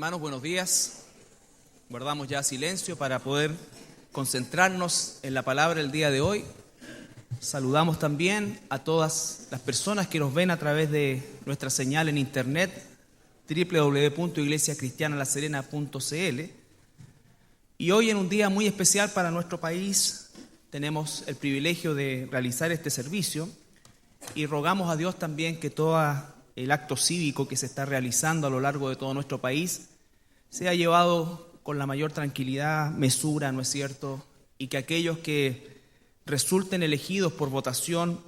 Hermanos, buenos días. Guardamos ya silencio para poder concentrarnos en la palabra del día de hoy. Saludamos también a todas las personas que nos ven a través de nuestra señal en internet www.iglesiacristianalaserena.cl. Y hoy, en un día muy especial para nuestro país, tenemos el privilegio de realizar este servicio y rogamos a Dios también que todo el acto cívico que se está realizando a lo largo de todo nuestro país sea llevado con la mayor tranquilidad, mesura, ¿no es cierto? Y que aquellos que resulten elegidos por votación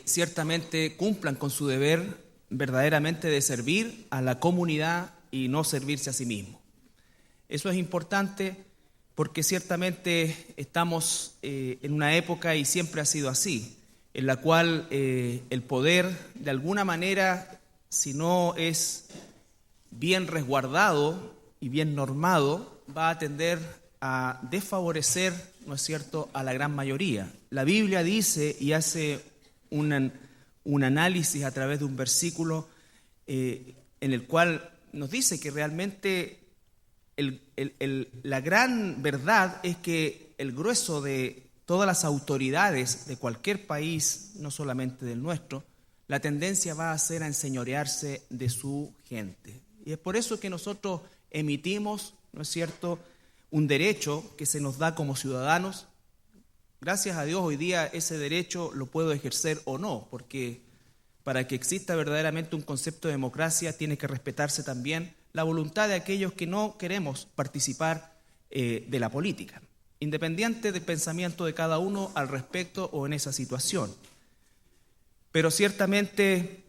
ciertamente cumplan con su deber verdaderamente de servir a la comunidad y no servirse a sí mismo. Eso es importante porque ciertamente estamos en una época, y siempre ha sido así, en la cual el poder, de alguna manera, si no es bien resguardado y bien normado, va a tender a desfavorecer, ¿no es cierto?, a la gran mayoría. La Biblia dice y hace un análisis a través de un versículo en el cual nos dice que realmente la gran verdad es que el grueso de todas las autoridades de cualquier país, no solamente del nuestro, la tendencia va a ser a enseñorearse de su gente. Y es por eso que nosotros emitimos, ¿no es cierto?, un derecho que se nos da como ciudadanos. Gracias a Dios hoy día ese derecho lo puedo ejercer o no, porque para que exista verdaderamente un concepto de democracia tiene que respetarse también la voluntad de aquellos que no queremos participar de la política, independiente del pensamiento de cada uno al respecto o en esa situación. Pero ciertamente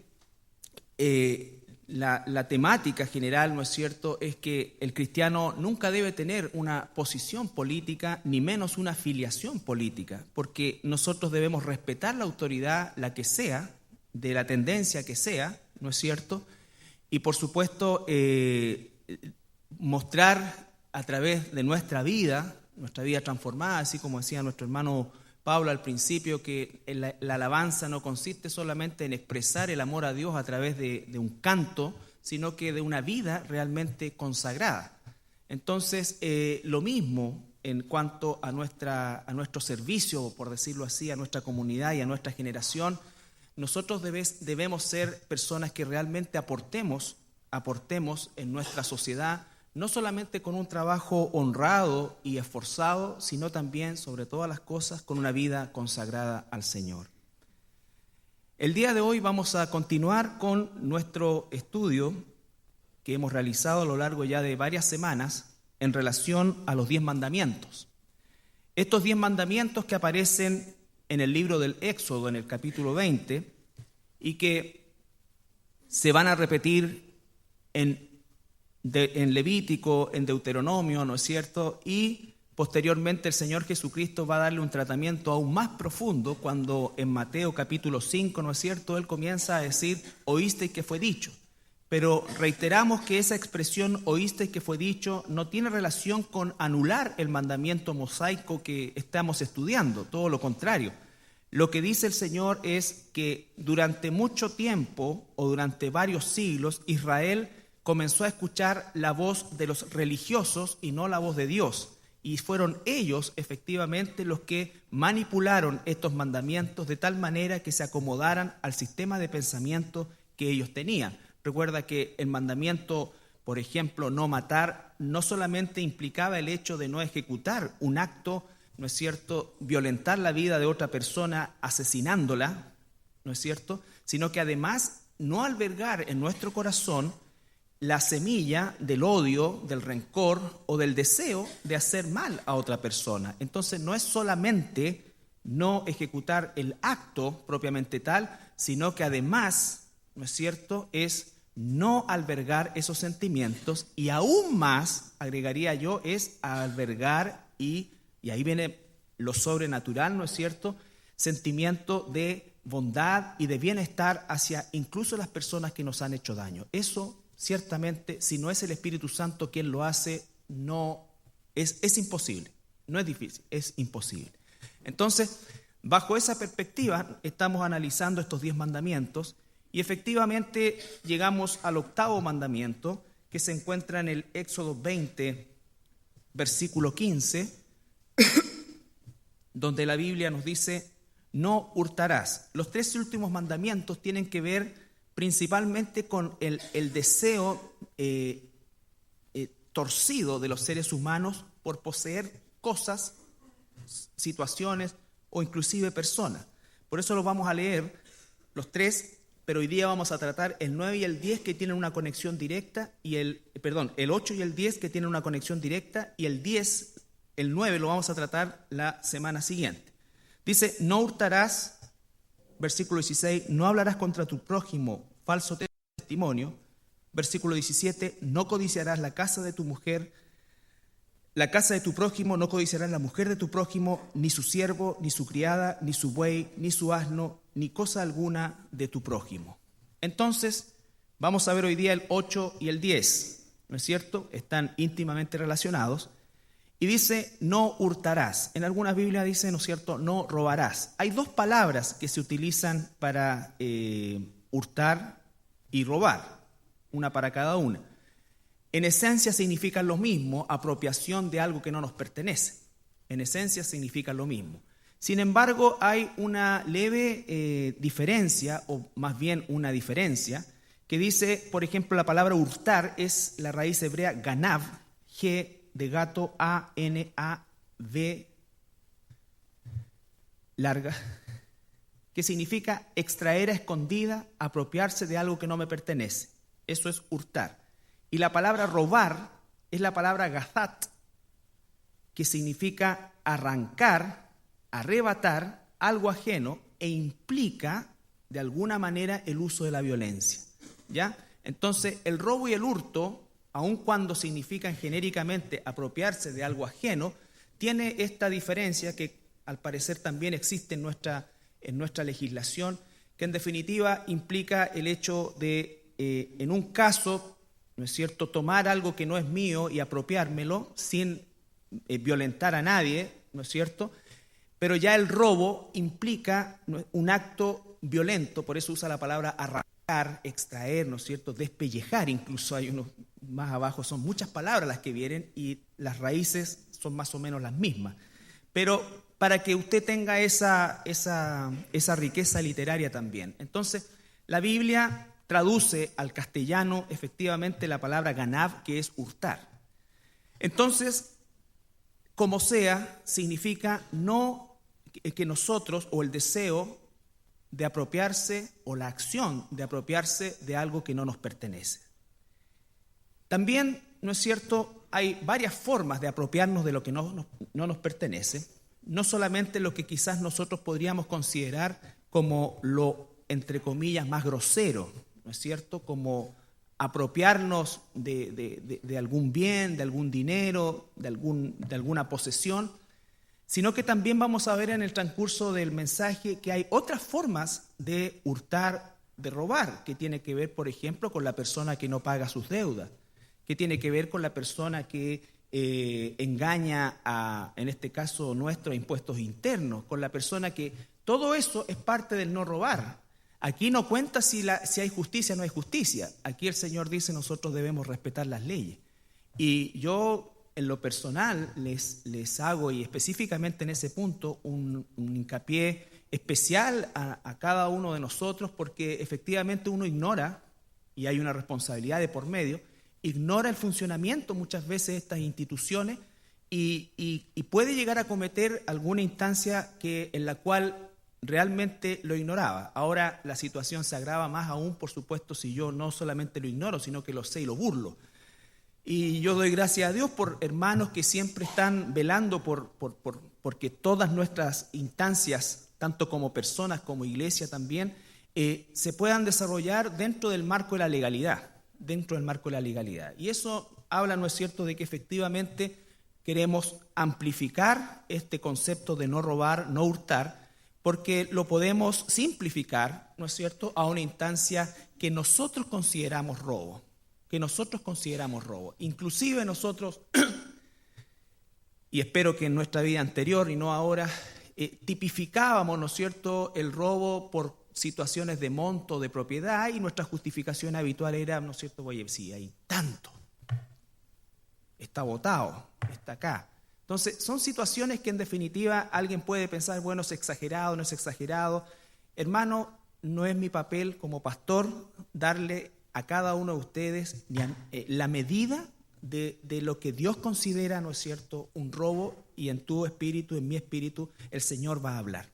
la temática general, ¿no es cierto?, es que el cristiano nunca debe tener una posición política, ni menos una afiliación política, porque nosotros debemos respetar la autoridad, la que sea, de la tendencia que sea, ¿no es cierto?, y por supuesto mostrar a través de nuestra vida transformada, así como decía nuestro hermano Pablo al principio, que la alabanza no consiste solamente en expresar el amor a Dios a través de un canto, sino que de una vida realmente consagrada. Entonces, lo mismo en cuanto a nuestro servicio, por decirlo así, a nuestra comunidad y a nuestra generación, nosotros debemos ser personas que realmente aportemos en nuestra sociedad, no solamente con un trabajo honrado y esforzado, sino también, sobre todas las cosas, con una vida consagrada al Señor. El día de hoy vamos a continuar con nuestro estudio que hemos realizado a lo largo ya de varias semanas en relación a los 10 mandamientos. Estos 10 mandamientos que aparecen en el libro del Éxodo, en el capítulo 20, y que se van a repetir en Levítico, en Deuteronomio, ¿no es cierto? Y posteriormente el Señor Jesucristo va a darle un tratamiento aún más profundo cuando en Mateo capítulo 5, ¿no es cierto?, Él comienza a decir, oísteis que fue dicho. Pero reiteramos que esa expresión, oísteis que fue dicho, no tiene relación con anular el mandamiento mosaico que estamos estudiando, todo lo contrario. Lo que dice el Señor es que durante mucho tiempo o durante varios siglos Israel comenzó a escuchar la voz de los religiosos y no la voz de Dios. Y fueron ellos efectivamente los que manipularon estos mandamientos de tal manera que se acomodaran al sistema de pensamiento que ellos tenían. Recuerda que el mandamiento, por ejemplo, no matar, no solamente implicaba el hecho de no ejecutar un acto, ¿no es cierto?, violentar la vida de otra persona asesinándola, ¿no es cierto?, sino que además no albergar en nuestro corazón la semilla del odio, del rencor o del deseo de hacer mal a otra persona. Entonces no es solamente no ejecutar el acto propiamente tal, sino que además, ¿no es cierto?, es no albergar esos sentimientos, y aún más, agregaría yo, es albergar y ahí viene lo sobrenatural, ¿no es cierto?, sentimiento de bondad y de bienestar hacia incluso las personas que nos han hecho daño. Eso ciertamente, si no es el Espíritu Santo quien lo hace, no es imposible, no es difícil, es imposible. Entonces, bajo esa perspectiva, estamos analizando estos 10 mandamientos y efectivamente llegamos al 8º mandamiento, que se encuentra en el Éxodo 20, versículo 15, donde la Biblia nos dice: no hurtarás. Los 13 últimos mandamientos tienen que ver principalmente con el deseo torcido de los seres humanos por poseer cosas, situaciones o inclusive personas. Por eso los vamos a leer los 3, pero hoy día vamos a tratar el 9 y el 10 que tienen una conexión directa, y el 8 y el 10 que tienen una conexión directa, y el 9 lo vamos a tratar la semana siguiente. Dice: no hurtarás, versículo 16, no hablarás contra tu prójimo falso testimonio. Versículo 17, no codiciarás la casa de tu mujer, la casa de tu prójimo, no codiciarás la mujer de tu prójimo, ni su siervo, ni su criada, ni su buey, ni su asno, ni cosa alguna de tu prójimo. Entonces, vamos a ver hoy día el 8 y el 10, ¿no es cierto? Están íntimamente relacionados. Y dice: no hurtarás. En algunas Biblias dice, ¿no es cierto?, no robarás. Hay 2 palabras que se utilizan para hurtar y robar, una para cada una. En esencia significan lo mismo, apropiación de algo que no nos pertenece. En esencia significan lo mismo. Sin embargo, hay una leve diferencia, o más bien una diferencia, que dice, por ejemplo, la palabra hurtar es la raíz hebrea ganav, G de gato, A-N-A-V, larga, que significa extraer a escondida, apropiarse de algo que no me pertenece. Eso es hurtar. Y la palabra robar es la palabra gazat, que significa arrancar, arrebatar algo ajeno e implica de alguna manera el uso de la violencia. ¿Ya? Entonces, el robo y el hurto, aun cuando significan genéricamente apropiarse de algo ajeno, tiene esta diferencia que al parecer también existe en nuestra legislación, que en definitiva implica el hecho de, en un caso, ¿no es cierto?, tomar algo que no es mío y apropiármelo sin violentar a nadie, ¿no es cierto? Pero ya el robo implica un acto violento, por eso usa la palabra arrancar, extraer, ¿no es cierto?, despellejar, incluso hay unos más abajo, son muchas palabras las que vienen y las raíces son más o menos las mismas. Pero para que usted tenga esa riqueza literaria también. Entonces, la Biblia traduce al castellano efectivamente la palabra ganav, que es hurtar. Entonces, como sea, significa no que nosotros, o el deseo de apropiarse, o la acción de apropiarse de algo que no nos pertenece. También, ¿no es cierto?, hay varias formas de apropiarnos de lo que no nos pertenece, no solamente lo que quizás nosotros podríamos considerar como lo, entre comillas, más grosero, ¿no es cierto?, como apropiarnos de algún bien, de algún dinero, de alguna posesión, sino que también vamos a ver en el transcurso del mensaje que hay otras formas de hurtar, de robar, que tiene que ver, por ejemplo, con la persona que no paga sus deudas, que tiene que ver con la persona que engaña en este caso nuestros impuestos internos, con la persona que... Todo eso es parte del no robar. Aquí no cuenta si hay justicia o no hay justicia. Aquí el Señor dice nosotros debemos respetar las leyes. Y yo en lo personal les hago, y específicamente en ese punto, un hincapié especial a cada uno de nosotros, porque efectivamente uno ignora, y hay una responsabilidad de por medio, ignora el funcionamiento muchas veces de estas instituciones y puede llegar a cometer alguna instancia en la cual realmente lo ignoraba. Ahora la situación se agrava más aún, por supuesto, si yo no solamente lo ignoro, sino que lo sé y lo burlo. Y yo doy gracias a Dios por hermanos que siempre están velando porque todas nuestras instancias, tanto como personas como iglesia también, se puedan desarrollar dentro del marco de la legalidad. Y eso habla, ¿no es cierto?, de que efectivamente queremos amplificar este concepto de no robar, no hurtar, porque lo podemos simplificar, ¿no es cierto?, a una instancia que nosotros consideramos robo, Inclusive nosotros, y espero que en nuestra vida anterior y no ahora, tipificábamos, ¿no es cierto?, el robo por situaciones de monto, de propiedad, y nuestra justificación habitual era, ¿no es cierto?, oye, sí, hay tanto, está botado, está acá. Entonces, son situaciones que en definitiva alguien puede pensar, bueno, es exagerado, no es exagerado. Hermano, no es mi papel como pastor darle a cada uno de ustedes la medida de lo que Dios considera, ¿no es cierto?, un robo, y en tu espíritu, en mi espíritu, el Señor va a hablar.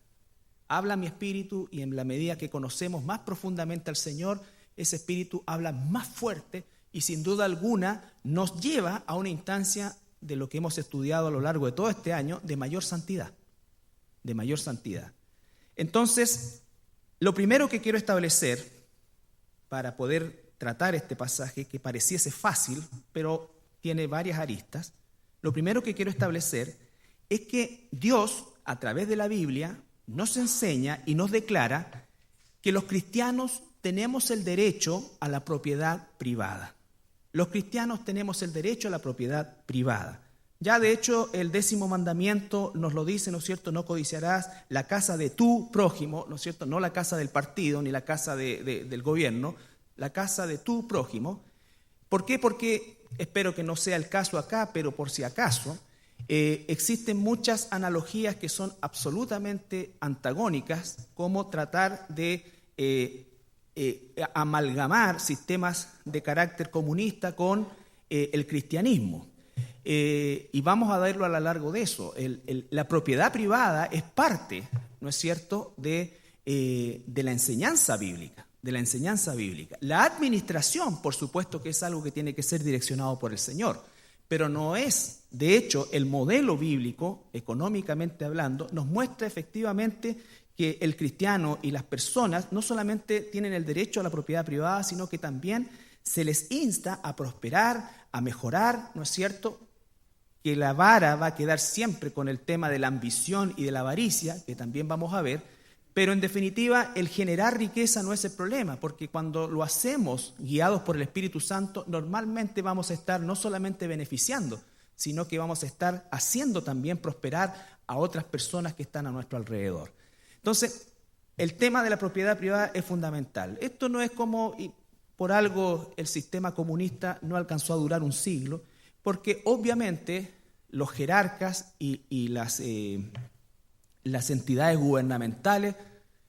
Habla mi espíritu, y en la medida que conocemos más profundamente al Señor, ese espíritu habla más fuerte y sin duda alguna nos lleva a una instancia de lo que hemos estudiado a lo largo de todo este año, de mayor santidad, de mayor santidad. Entonces, lo primero que quiero establecer para poder tratar este pasaje, que pareciese fácil, pero tiene varias aristas, lo primero que quiero establecer es que Dios, a través de la Biblia, nos enseña y nos declara que los cristianos tenemos el derecho a la propiedad privada. Los cristianos tenemos el derecho a la propiedad privada. Ya de hecho el 10º mandamiento nos lo dice, ¿no es cierto? No codiciarás la casa de tu prójimo, ¿no es cierto? No la casa del partido ni la casa del gobierno, la casa de tu prójimo. ¿Por qué? Porque, espero que no sea el caso acá, pero por si acaso, existen muchas analogías que son absolutamente antagónicas, como tratar de amalgamar sistemas de carácter comunista con el cristianismo. Y vamos a verlo a lo largo de eso. La propiedad privada es parte, ¿no es cierto?, de la enseñanza bíblica. De la enseñanza bíblica. La administración, por supuesto que es algo que tiene que ser direccionado por el Señor, pero no es, de hecho, el modelo bíblico, económicamente hablando, nos muestra efectivamente que el cristiano y las personas no solamente tienen el derecho a la propiedad privada, sino que también se les insta a prosperar, a mejorar, ¿no es cierto?, que la vara va a quedar siempre con el tema de la ambición y de la avaricia, que también vamos a ver, pero en definitiva el generar riqueza no es el problema, porque cuando lo hacemos guiados por el Espíritu Santo, normalmente vamos a estar no solamente beneficiando, sino que vamos a estar haciendo también prosperar a otras personas que están a nuestro alrededor. Entonces, el tema de la propiedad privada es fundamental. Esto no es como, y por algo el sistema comunista no alcanzó a durar un siglo, porque obviamente los jerarcas y las entidades gubernamentales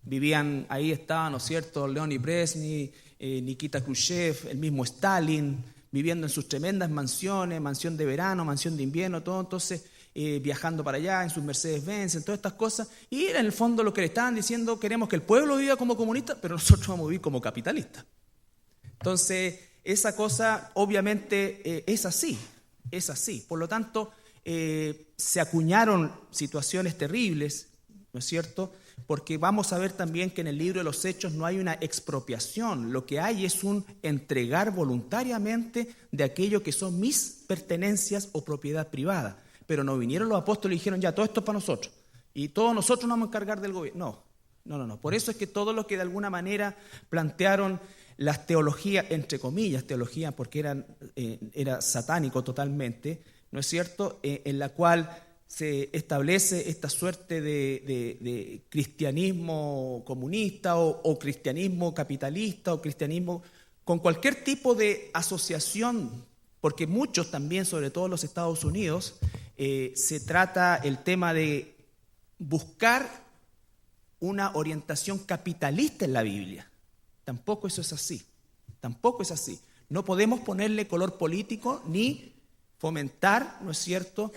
vivían, ahí estaban, ¿no es cierto?, Leonid Brezhnev, Nikita Khrushchev, el mismo Stalin, viviendo en sus tremendas mansiones, mansión de verano, mansión de invierno, todo, entonces viajando para allá en sus Mercedes-Benz, en todas estas cosas, y en el fondo lo que le estaban diciendo, queremos que el pueblo viva como comunista, pero nosotros vamos a vivir como capitalistas. Entonces, esa cosa obviamente es así. Por lo tanto, se acuñaron situaciones terribles, ¿no es cierto?, porque vamos a ver también que en el libro de los Hechos no hay una expropiación, lo que hay es un entregar voluntariamente de aquello que son mis pertenencias o propiedad privada. Pero no vinieron los apóstoles y dijeron, ya, todo esto es para nosotros, y todos nosotros nos vamos a encargar del gobierno. No. Por eso es que todo lo que de alguna manera plantearon las teologías, entre comillas, teología, porque era satánico totalmente, ¿no es cierto?, en la cual se establece esta suerte de cristianismo comunista o cristianismo capitalista o cristianismo con cualquier tipo de asociación, porque muchos también, sobre todo en los Estados Unidos, se trata el tema de buscar una orientación capitalista en la Biblia. Tampoco eso es así. No podemos ponerle color político ni fomentar, ¿no es cierto?,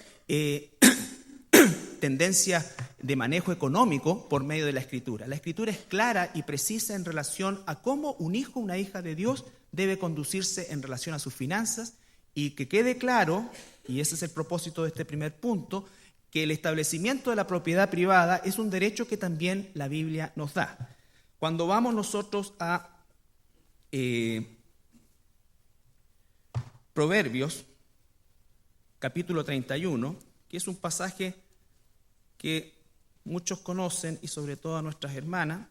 tendencias de manejo económico por medio de la Escritura. La Escritura es clara y precisa en relación a cómo un hijo o una hija de Dios debe conducirse en relación a sus finanzas, y que quede claro, y ese es el propósito de este primer punto, que el establecimiento de la propiedad privada es un derecho que también la Biblia nos da. Cuando vamos nosotros a Proverbios, capítulo 31, que es un pasaje que muchos conocen y sobre todo a nuestras hermanas,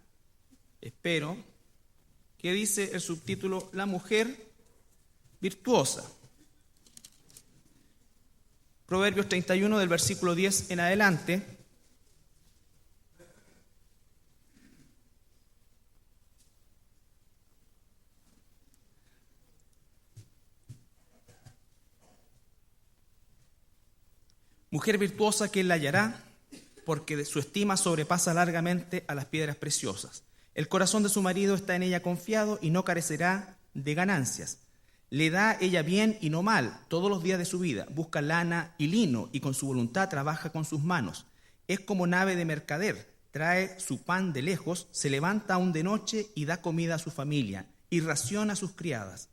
espero, que dice el subtítulo La mujer virtuosa. Proverbios 31 del versículo 10 en adelante. Mujer virtuosa, ¿quién la hallará? Porque su estima sobrepasa largamente a las piedras preciosas. El corazón de su marido está en ella confiado y no carecerá de ganancias. Le da ella bien y no mal todos los días de su vida. Busca lana y lino y con su voluntad trabaja con sus manos. Es como nave de mercader. Trae su pan de lejos, se levanta aún de noche y da comida a su familia y raciona a sus criadas.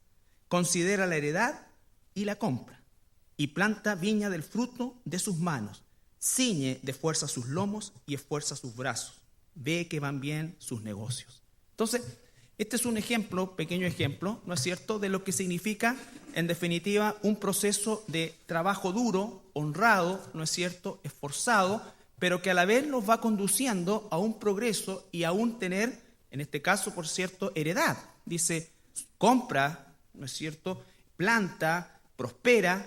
Considera la heredad y la compra y planta viña del fruto de sus manos. Ciñe de fuerza sus lomos y esfuerza sus brazos. Ve que van bien sus negocios. Entonces, este es un ejemplo, pequeño ejemplo, ¿no es cierto?, de lo que significa, en definitiva, un proceso de trabajo duro, honrado, ¿no es cierto?, esforzado, pero que a la vez nos va conduciendo a un progreso y a un tener, en este caso, por cierto, heredad. Dice, compra, ¿no es cierto?, planta, prospera.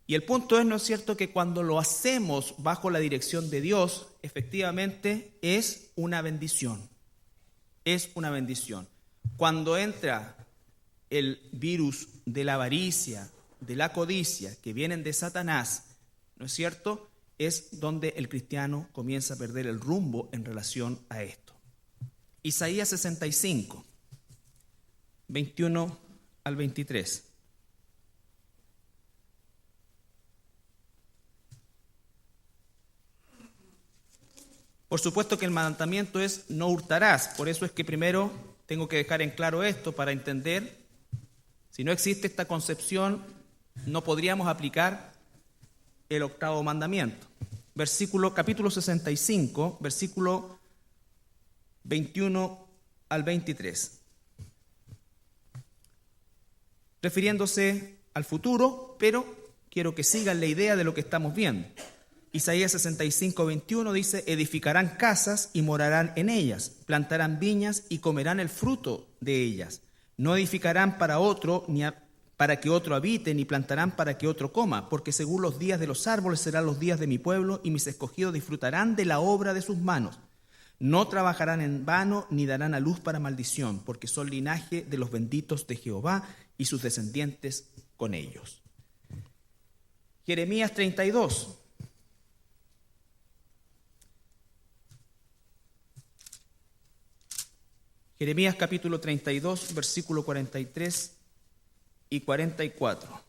Y el punto es, ¿no es cierto?, que cuando lo hacemos bajo la dirección de Dios, efectivamente es una bendición. Es una bendición. Cuando entra el virus de la avaricia, de la codicia, que vienen de Satanás, ¿no es cierto?, es donde el cristiano comienza a perder el rumbo en relación a esto. Isaías 65, 21 al 23. Por supuesto que el mandamiento es no hurtarás, por eso es que primero tengo que dejar en claro esto para entender. Si no existe esta concepción, no podríamos aplicar el octavo mandamiento. Capítulo 65, versículo 21 al 23. Refiriéndose al futuro, pero quiero que sigan la idea de lo que estamos viendo. Isaías 65, 21 dice, edificarán casas y morarán en ellas, plantarán viñas y comerán el fruto de ellas. No edificarán para otro, para que otro habite, ni plantarán para que otro coma, porque según los días de los árboles serán los días de mi pueblo, y mis escogidos disfrutarán de la obra de sus manos. No trabajarán en vano, ni darán a luz para maldición, porque son linaje de los benditos de Jehová, y sus descendientes con ellos. Jeremías 32. Jeremías capítulo 32, versículo 43 y 44.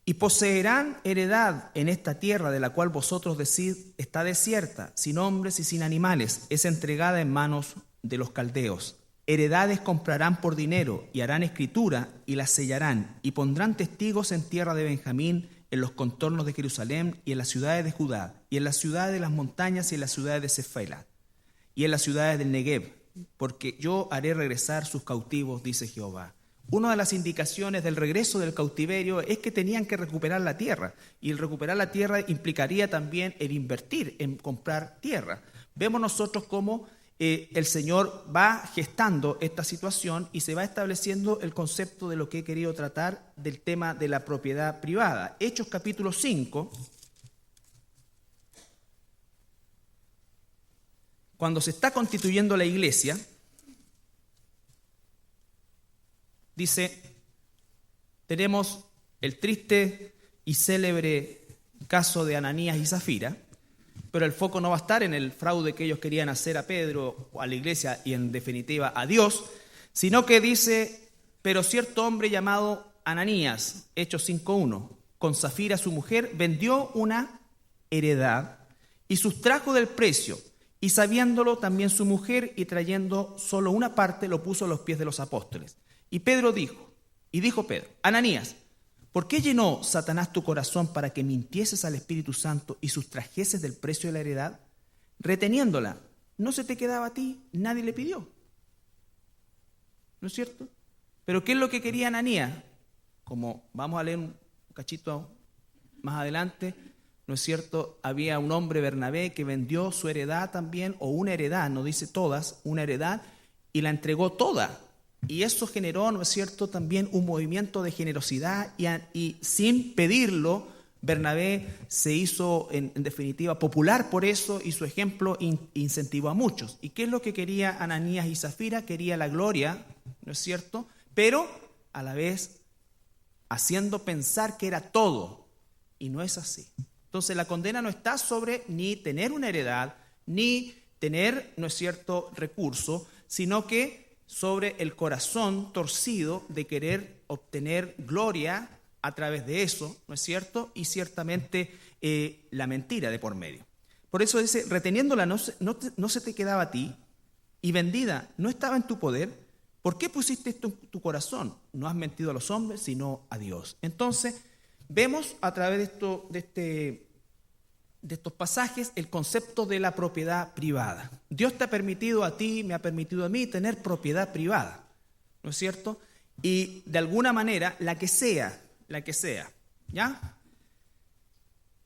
Y poseerán heredad en esta tierra de la cual vosotros decís está desierta, sin hombres y sin animales, es entregada en manos de los caldeos. Heredades comprarán por dinero y harán escritura y las sellarán y pondrán testigos en tierra de Benjamín, en los contornos de Jerusalén y en las ciudades de Judá y en las ciudades de las montañas y en las ciudades de Sefela y en las ciudades del Negev, porque yo haré regresar sus cautivos, dice Jehová. Una de las indicaciones del regreso del cautiverio es que tenían que recuperar la tierra, y el recuperar la tierra implicaría también el invertir en comprar tierra. Vemos nosotros cómo el Señor va gestando esta situación y se va estableciendo el concepto de lo que he querido tratar del tema de la propiedad privada. Hechos capítulo 5, cuando se está constituyendo la iglesia, dice, tenemos el triste y célebre caso de Ananías y Zafira, pero el foco no va a estar en el fraude que ellos querían hacer a Pedro o a la iglesia y en definitiva a Dios, sino que dice, pero cierto hombre llamado Ananías, Hechos 5:1, con Zafira su mujer, vendió una heredad y sustrajo del precio, y sabiéndolo también su mujer, y trayendo solo una parte, lo puso a los pies de los apóstoles. Y dijo Pedro, Ananías, ¿por qué llenó Satanás tu corazón para que mintieses al Espíritu Santo y sustrajeses del precio de la heredad? Reteniéndola, ¿no se te quedaba a ti? Nadie le pidió. ¿No es cierto? Pero ¿qué es lo que quería Ananías? Como vamos a leer un cachito más adelante, ¿no es cierto? Había un hombre, Bernabé, que vendió su heredad también, o una heredad, no dice todas, una heredad, y la entregó toda. Y eso generó, ¿no es cierto?, también un movimiento de generosidad y sin pedirlo, Bernabé se hizo, en definitiva, popular por eso y su ejemplo incentivó a muchos. ¿Y qué es lo que quería Ananías y Zafira? Quería la gloria, ¿no es cierto? Pero a la vez haciendo pensar que era todo, y no es así. Entonces la condena no está sobre ni tener una heredad, ni tener, ¿no es cierto?, recurso, sino que sobre el corazón torcido de querer obtener gloria a través de eso, ¿no es cierto? Y ciertamente la mentira de por medio. Por eso dice, reteniéndola no se te quedaba a ti, y vendida no estaba en tu poder. ¿Por qué pusiste esto en tu corazón? No has mentido a los hombres, sino a Dios. Entonces, vemos a través de estos pasajes el concepto de la propiedad privada. Dios te ha permitido a ti, me ha permitido a mí tener propiedad privada, ¿no es cierto? Y de alguna manera, la que sea, ¿ya?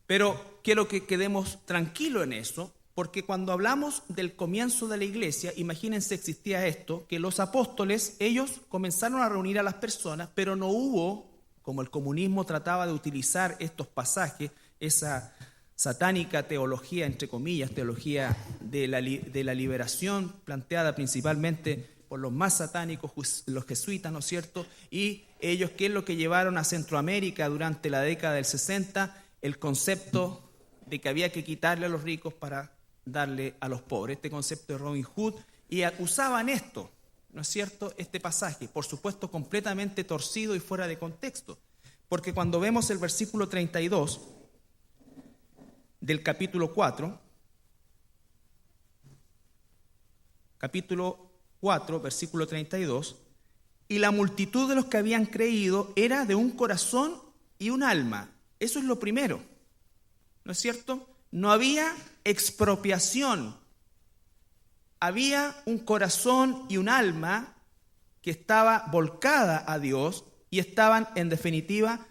Pero quiero que quedemos tranquilos en eso, porque cuando hablamos del comienzo de la iglesia, imagínense, existía esto, que los apóstoles, ellos comenzaron a reunir a las personas, pero no hubo, como el comunismo trataba de utilizar estos pasajes, esa satánica teología, entre comillas, teología de la liberación, planteada principalmente por los más satánicos, los jesuitas, ¿no es cierto? Y ellos, ¿qué es lo que llevaron a Centroamérica durante la década del 60? El concepto de que había que quitarle a los ricos para darle a los pobres, este concepto de Robin Hood, y usaban esto, ¿no es cierto?, este pasaje, por supuesto completamente torcido y fuera de contexto, porque cuando vemos el versículo 32 del capítulo 4, versículo 32, y la multitud de los que habían creído era de un corazón y un alma. Eso es lo primero, ¿no es cierto? No había expropiación, había un corazón y un alma que estaba volcada a Dios y estaban, en definitiva,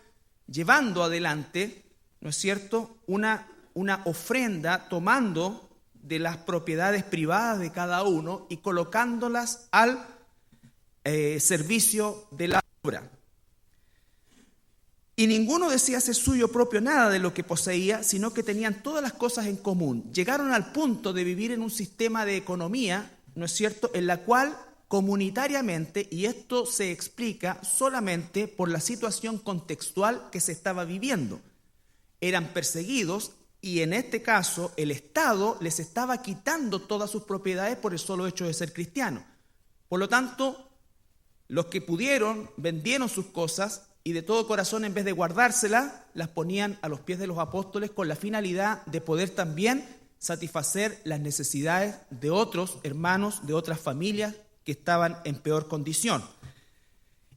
llevando adelante, ¿no es cierto?, una ofrenda, tomando de las propiedades privadas de cada uno y colocándolas al servicio de la obra. Y ninguno decía ser suyo propio nada de lo que poseía, sino que tenían todas las cosas en común. Llegaron al punto de vivir en un sistema de economía, ¿no es cierto?, en la cual comunitariamente, y esto se explica solamente por la situación contextual que se estaba viviendo, eran perseguidos y en este caso el Estado les estaba quitando todas sus propiedades por el solo hecho de ser cristianos. Por lo tanto, los que pudieron vendieron sus cosas y de todo corazón, en vez de guardárselas, las ponían a los pies de los apóstoles con la finalidad de poder también satisfacer las necesidades de otros hermanos, de otras familias que estaban en peor condición.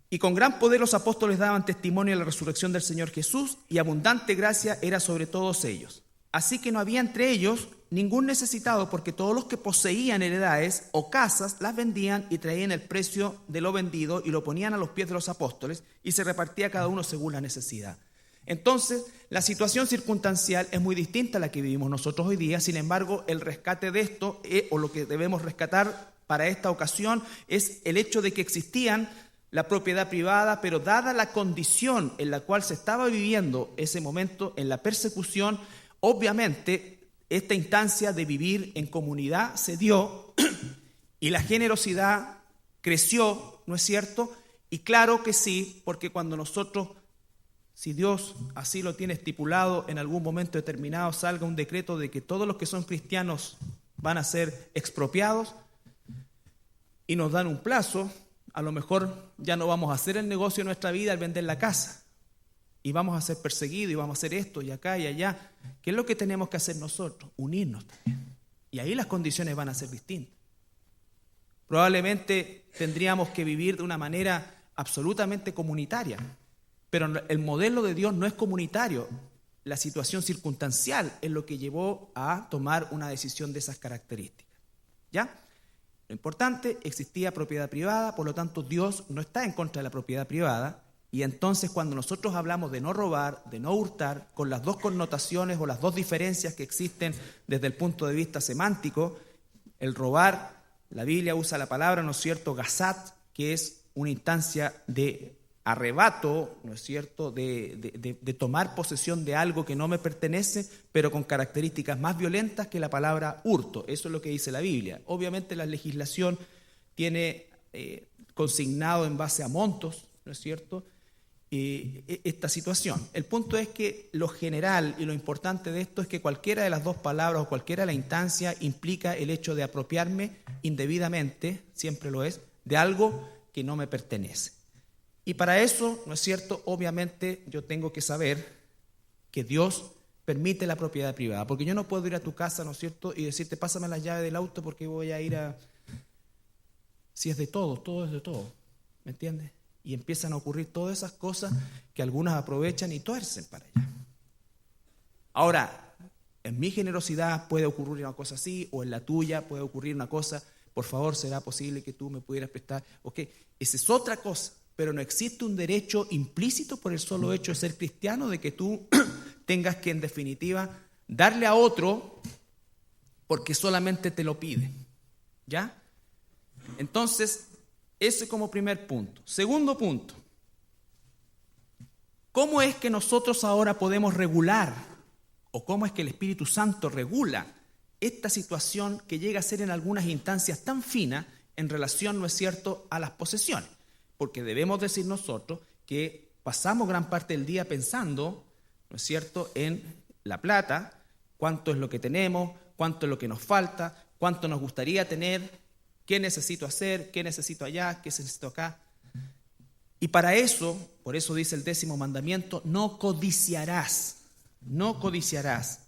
Y con gran poder los apóstoles daban testimonio de la resurrección del Señor Jesús, y abundante gracia era sobre todos ellos. Así que no había entre ellos ningún necesitado, porque todos los que poseían heredades o casas las vendían y traían el precio de lo vendido y lo ponían a los pies de los apóstoles, y se repartía cada uno según la necesidad. Entonces, la situación circunstancial es muy distinta a la que vivimos nosotros hoy día. Sin embargo, el rescate de esto, o lo que debemos rescatar para esta ocasión, es el hecho de que existían la propiedad privada, pero dada la condición en la cual se estaba viviendo ese momento en la persecución, obviamente esta instancia de vivir en comunidad se dio y la generosidad creció, ¿no es cierto? Y claro que sí, porque cuando nosotros, si Dios así lo tiene estipulado, en algún momento determinado salga un decreto de que todos los que son cristianos van a ser expropiados y nos dan un plazo, a lo mejor ya no vamos a hacer el negocio de nuestra vida al vender la casa. Y vamos a ser perseguidos y vamos a hacer esto y acá y allá. ¿Qué es lo que tenemos que hacer nosotros? Unirnos también. Y ahí las condiciones van a ser distintas. Probablemente tendríamos que vivir de una manera absolutamente comunitaria. Pero el modelo de Dios no es comunitario. La situación circunstancial es lo que llevó a tomar una decisión de esas características. ¿Ya? Lo importante, existía propiedad privada, por lo tanto Dios no está en contra de la propiedad privada. Y entonces cuando nosotros hablamos de no robar, de no hurtar, con las dos connotaciones o las dos diferencias que existen desde el punto de vista semántico, el robar, la Biblia usa la palabra, ¿no es cierto?, gazat, que es una instancia de arrebato, ¿no es cierto?, de tomar posesión de algo que no me pertenece, pero con características más violentas que la palabra hurto. Eso es lo que dice la Biblia. Obviamente la legislación tiene consignado en base a montos, ¿no es cierto?, esta situación. El punto es que lo general y lo importante de esto es que cualquiera de las dos palabras o cualquiera de la instancia implica el hecho de apropiarme indebidamente, siempre lo es, de algo que no me pertenece. Y para eso, ¿no es cierto?, obviamente yo tengo que saber que Dios permite la propiedad privada, porque yo no puedo ir a tu casa, ¿no es cierto?, y decirte, pásame las llaves del auto porque voy a ir a... Si es de todo, todo es de todo, ¿me entiendes? Y empiezan a ocurrir todas esas cosas que algunos aprovechan y tuercen para allá. Ahora, en mi generosidad puede ocurrir una cosa así, o en la tuya puede ocurrir una cosa, por favor, ¿será posible que tú me pudieras prestar? Ok, esa es otra cosa, pero no existe un derecho implícito por el solo hecho de ser cristiano, de que tú tengas que, en definitiva, darle a otro porque solamente te lo pide, ¿ya? Entonces, ese como primer punto. Segundo punto, ¿cómo es que nosotros ahora podemos regular, o cómo es que el Espíritu Santo regula esta situación que llega a ser en algunas instancias tan fina en relación, ¿no es cierto?, a las posesiones? Porque debemos decir nosotros que pasamos gran parte del día pensando, ¿no es cierto?, en la plata, cuánto es lo que tenemos, cuánto es lo que nos falta, cuánto nos gustaría tener, qué necesito hacer, qué necesito allá, qué necesito acá. Y para eso, por eso dice el 10º mandamiento, no codiciarás, no codiciarás.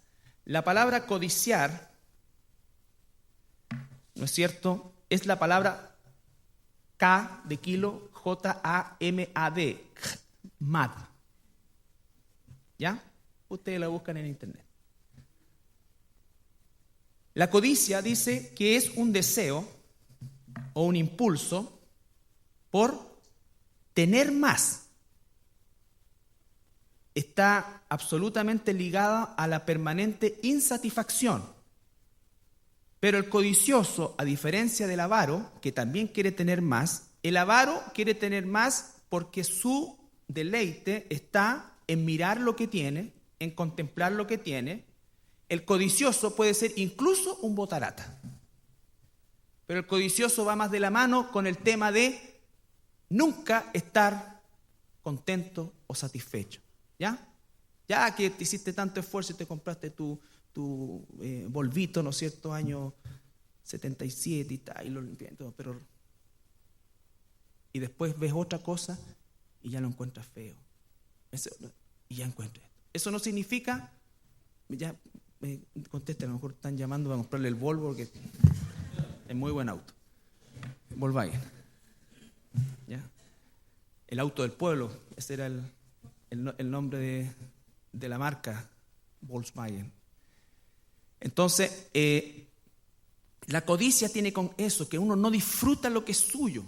La palabra codiciar, ¿no es cierto?, es la palabra K de kilo, J-A-M-A-D, mad. ¿Ya? Ustedes la buscan en internet. La codicia dice que es un deseo o un impulso por tener más. Está absolutamente ligada a la permanente insatisfacción. Pero el codicioso, a diferencia del avaro, que también quiere tener más, el avaro quiere tener más porque su deleite está en mirar lo que tiene, en contemplar lo que tiene. El codicioso puede ser incluso un botarata. Pero el codicioso va más de la mano con el tema de nunca estar contento o satisfecho. ¿Ya? Ya que te hiciste tanto esfuerzo y te compraste tu Volvito, ¿no es cierto?, año 77 y tal, y lo limpié todo, pero... Y después ves otra cosa y ya lo encuentras feo. Y ya encuentras esto. Eso no significa... Ya me contesten, a lo mejor están llamando para comprarle el Volvo porque... Es muy buen auto. Volkswagen. ¿Ya? El auto del pueblo. Ese era el nombre de la marca Volkswagen. Entonces, la codicia tiene con eso, que uno no disfruta lo que es suyo.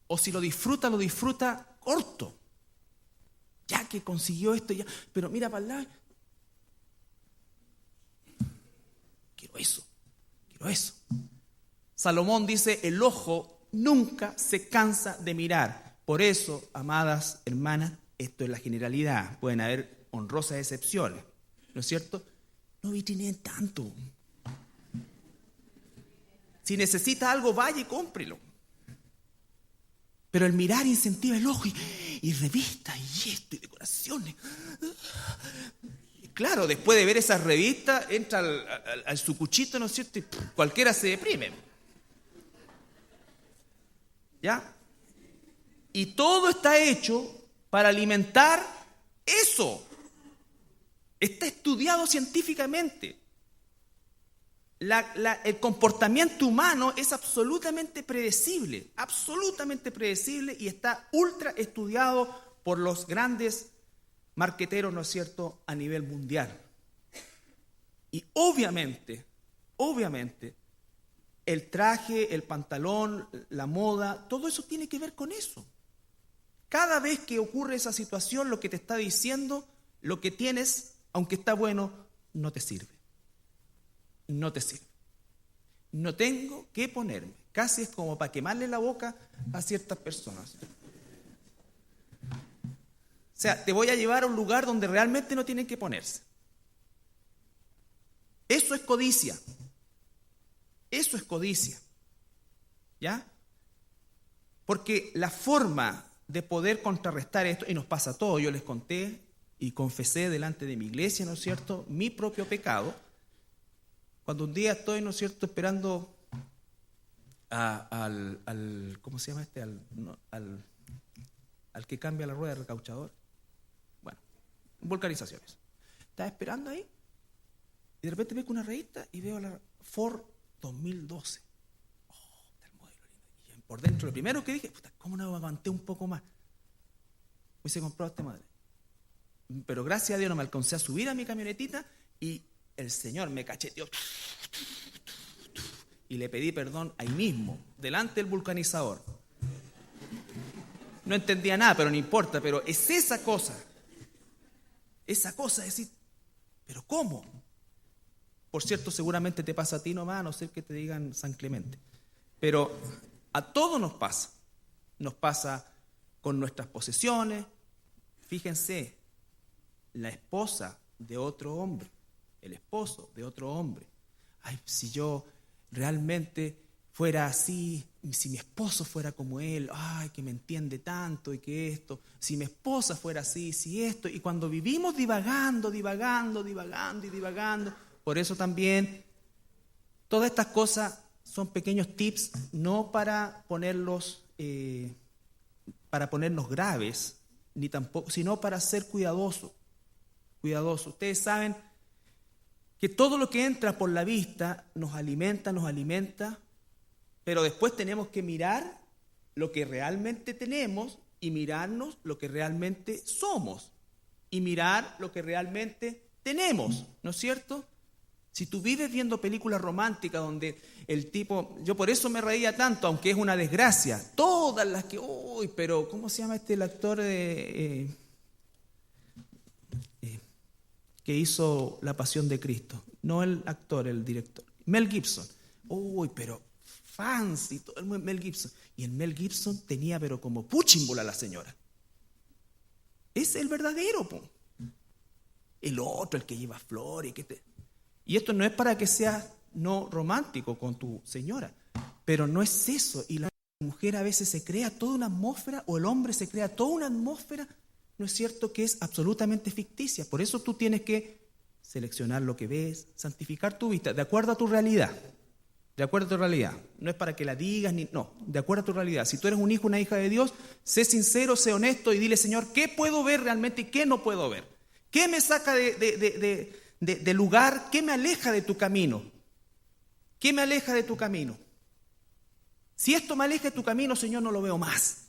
O si lo disfruta corto. Ya que consiguió esto, ya. Pero mira para el lado. Quiero eso. Salomón dice, el ojo nunca se cansa de mirar. Por eso, amadas hermanas, esto es la generalidad. Pueden haber honrosas excepciones, ¿no es cierto? No vitrineen tanto. Si necesita algo, vaya y cómprelo. Pero el mirar incentiva el ojo y revistas y esto y decoraciones. Claro, después de ver esas revistas, entra al sucuchito, ¿no es cierto? Y cualquiera se deprime. ¿Ya? Y todo está hecho para alimentar eso. Está estudiado científicamente. El comportamiento humano es absolutamente predecible y está ultra estudiado por los grandes marqueteros, ¿no es cierto?, a nivel mundial. Y obviamente, el traje, el pantalón, la moda, todo eso tiene que ver con eso. Cada vez que ocurre esa situación, lo que te está diciendo, lo que tienes, aunque está bueno, no te sirve. No te sirve. No tengo que ponerme. Casi es como para quemarle la boca a ciertas personas. sea, te voy a llevar a un lugar donde realmente no tienen que ponerse. Eso es codicia. Eso es codicia. ¿Ya? Porque la forma de poder contrarrestar esto, y nos pasa a todos, yo les conté y confesé delante de mi iglesia, ¿no es cierto?, mi propio pecado, cuando un día estoy, ¿no es cierto?, esperando ¿cómo se llama este? Al que cambia la rueda del recauchador. Bueno, vulcanizaciones. Estaba esperando ahí y de repente veo una revista y veo la Ford 2012. Está el modelo lindo. Y por dentro, lo primero que dije, puta, ¿cómo no me aguanté un poco más? Hubiese comprado este modelo. Pero gracias a Dios no me alcancé a subir a mi camionetita y el Señor me cacheteó. Y le pedí perdón ahí mismo, delante del vulcanizador. No entendía nada, pero no importa, pero es esa cosa de decir, ¿pero cómo? Por cierto, seguramente te pasa a ti nomás, a no ser que te digan San Clemente. Pero a todos nos pasa con nuestras posesiones. Fíjense, la esposa de otro hombre, el esposo de otro hombre. Ay, si yo realmente fuera así, si mi esposo fuera como él, ay, que me entiende tanto y que esto, si mi esposa fuera así, si esto, y cuando vivimos divagando, por eso también todas estas cosas son pequeños tips, no para ponernos graves, ni tampoco, sino para ser cuidadosos. Ustedes saben que todo lo que entra por la vista nos alimenta, pero después tenemos que mirar lo que realmente tenemos y mirarnos lo que realmente somos y mirar lo que realmente tenemos, ¿no es cierto? Si tú vives viendo películas románticas donde el tipo, yo por eso me reía tanto, aunque es una desgracia, todas las que, uy, pero ¿cómo se llama el actor que hizo La Pasión de Cristo? No el actor, el director. Mel Gibson. Uy, pero fancy, todo el Mel Gibson. Y el Mel Gibson tenía, pero como puchímbula a la señora. Es el verdadero, po. El otro, el que lleva flores. Y esto no es para que seas no romántico con tu señora, pero no es eso. Y la mujer a veces se crea toda una atmósfera, o el hombre se crea toda una atmósfera, ¿no es cierto?, que es absolutamente ficticia. Por eso tú tienes que seleccionar lo que ves, santificar tu vista, de acuerdo a tu realidad. De acuerdo a tu realidad. No es para que la digas, no, de acuerdo a tu realidad. Si tú eres un hijo, una hija de Dios, sé sincero, sé honesto y dile, Señor, ¿qué puedo ver realmente y qué no puedo ver? ¿Qué me saca de lugar? ¿Qué me aleja de tu camino? ¿Qué me aleja de tu camino? Si esto me aleja de tu camino, Señor, no lo veo más.